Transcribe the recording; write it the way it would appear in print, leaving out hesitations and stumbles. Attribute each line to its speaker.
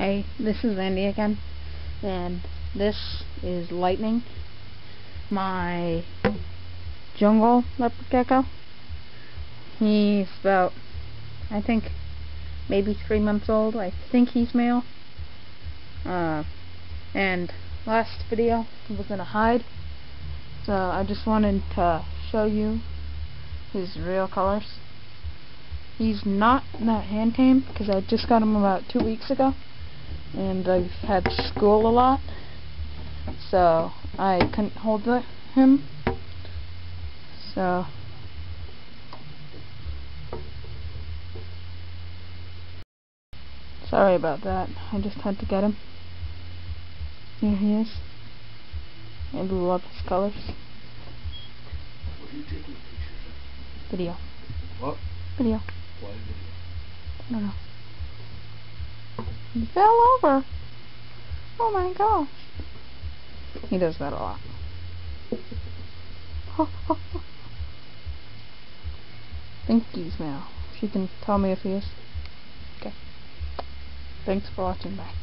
Speaker 1: Hey, this is Andy again, and this is Lightning, my jungle leopard gecko. He's about, I think, maybe 3 months old. I think he's male. And last video he was in a hide, so I just wanted to show you his real colors. He's not that hand tame because I just got him about 2 weeks ago. And I've had school a lot, so I couldn't hold him. So sorry about that. I just had to get him. Here he is. I love his colors.
Speaker 2: What are you taking pictures of?
Speaker 1: Video.
Speaker 2: What?
Speaker 1: Video.
Speaker 2: Why video?
Speaker 1: I don't know. He fell over. Oh my gosh. He does that a lot. I think he's male. She can tell me if he is. Okay. Thanks for watching. Bye.